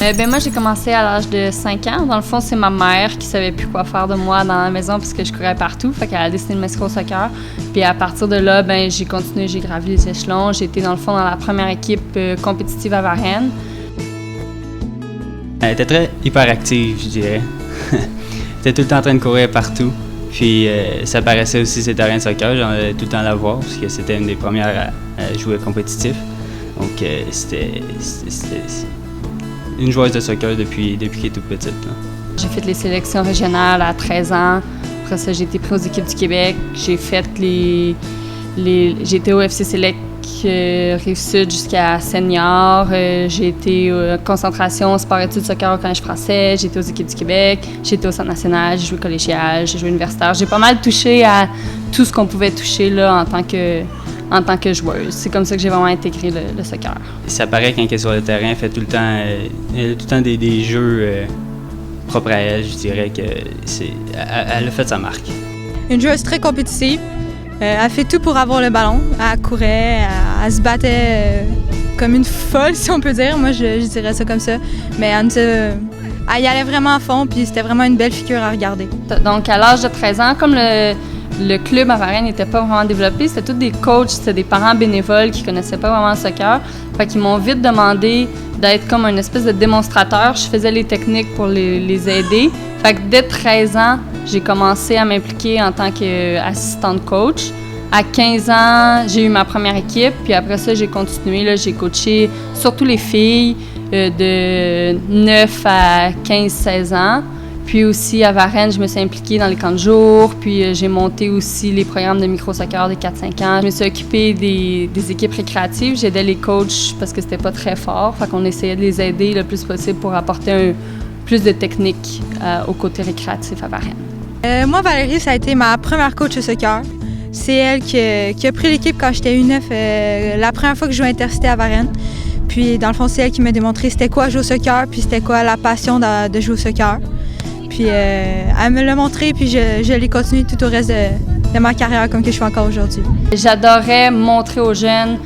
Moi, j'ai commencé à l'âge de 5 ans. Dans le fond, c'est ma mère qui savait plus quoi faire de moi dans la maison parce que je courais partout. Fait qu'elle a décidé de m'inscrire au soccer. Puis à partir de là, j'ai continué, j'ai gravi les échelons. J'ai été dans le fond dans la première équipe compétitive à Varennes. Elle était très hyperactive, je dirais. Elle était tout le temps en train de courir partout. Puis ça paraissait aussi ses terrains de soccer. J'en allais tout le temps la voir parce que c'était une des premières à jouer compétitif. Donc c'était une joueuse de soccer depuis qu'elle est toute petite. Là. J'ai fait les sélections régionales à 13 ans. Après ça, j'ai été prise aux équipes du Québec. J'ai fait j'ai été au FC Select Rive-Sud jusqu'à senior. J'ai été concentration sport-études soccer au Collège français. J'ai été aux équipes du Québec. J'ai été au Centre national. J'ai joué collégial. J'ai joué universitaire. J'ai pas mal touché à tout ce qu'on pouvait toucher là, en tant que joueuse. C'est comme ça que j'ai vraiment intégré le soccer. Ça paraît quand elle est sur le terrain, elle fait tout le temps des jeux propres à elle. Je dirais que elle a fait sa marque. Une joueuse très compétitive. Elle fait tout pour avoir le ballon. Elle courait, elle se battait comme une folle, si on peut dire. Moi, je dirais ça comme ça. Mais elle y allait vraiment à fond, puis c'était vraiment une belle figure à regarder. Donc, à l'âge de 13 ans, comme le club à Varennes n'était pas vraiment développé, c'était tous des coachs, c'était des parents bénévoles qui connaissaient pas vraiment le soccer. Fait qu'ils m'ont vite demandé d'être comme une espèce de démonstrateur. Je faisais les techniques pour les aider. Fait que dès 13 ans, j'ai commencé à m'impliquer en tant qu'assistante coach. À 15 ans, j'ai eu ma première équipe, puis après ça, j'ai continué. Là, j'ai coaché surtout les filles de 9 à 15-16 ans. Puis aussi, à Varennes, je me suis impliquée dans les camps de jour. Puis j'ai monté aussi les programmes de micro-soccer de 4-5 ans. Je me suis occupée des équipes récréatives. J'aidais les coachs parce que c'était pas très fort. Fait qu'on essayait de les aider le plus possible pour apporter plus de technique au côté récréatif à Varennes. Moi, Valérie, ça a été ma première coach de soccer. C'est elle qui a pris l'équipe quand j'étais U9, la première fois que je jouais intercité à Varennes. Puis, dans le fond, c'est elle qui m'a démontré c'était quoi jouer au soccer, puis c'était quoi la passion de jouer au soccer. Puis, elle me l'a montré, puis je l'ai continué tout au reste de ma carrière, comme que je fais encore aujourd'hui. J'adorais montrer aux jeunes,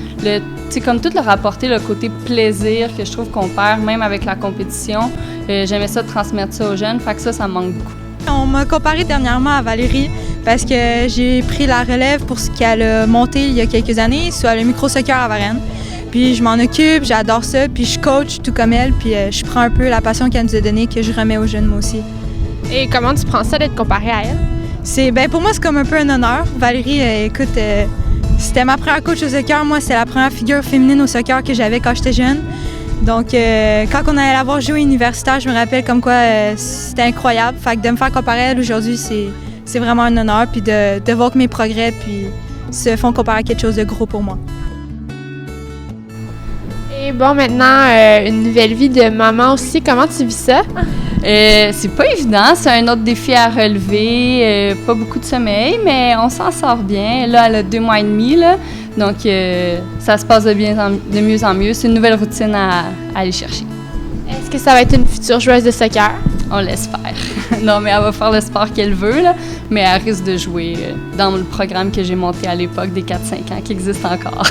comme tout leur apporter le côté plaisir que je trouve qu'on perd, même avec la compétition. J'aimais ça de transmettre ça aux jeunes, fait que ça me manque beaucoup. On m'a comparé dernièrement à Valérie parce que j'ai pris la relève pour ce qu'elle a monté il y a quelques années sur le micro-soccer à Varennes. Puis je m'en occupe, j'adore ça, puis je coach tout comme elle, puis je prends un peu la passion qu'elle nous a donnée que je remets aux jeunes moi aussi. Et comment tu prends ça d'être comparée à elle? Pour moi, c'est comme un peu un honneur. Valérie, écoute, c'était ma première coach au soccer. Moi, c'est la première figure féminine au soccer que j'avais quand j'étais jeune. Donc, quand on allait la voir jouer universitaire, je me rappelle comme quoi c'était incroyable. Fait que de me faire comparer à elle aujourd'hui, c'est vraiment un honneur. Puis de voir que mes progrès puis se font comparer à quelque chose de gros pour moi. Et bon, maintenant, une nouvelle vie de maman aussi. Comment tu vis ça? C'est pas évident, c'est un autre défi à relever. Pas beaucoup de sommeil, mais on s'en sort bien. Là, elle a 2 mois et demi, là, donc ça se passe de mieux en mieux. C'est une nouvelle routine à aller chercher. Est-ce que ça va être une future joueuse de soccer? On l'espère. Non, mais elle va faire le sport qu'elle veut, là, mais elle risque de jouer dans le programme que j'ai monté à l'époque des 4-5 ans, qui existe encore.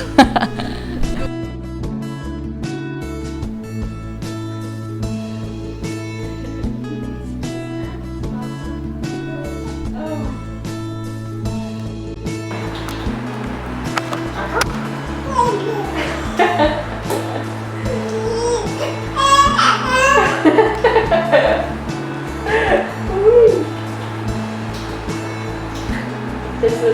C'est ça,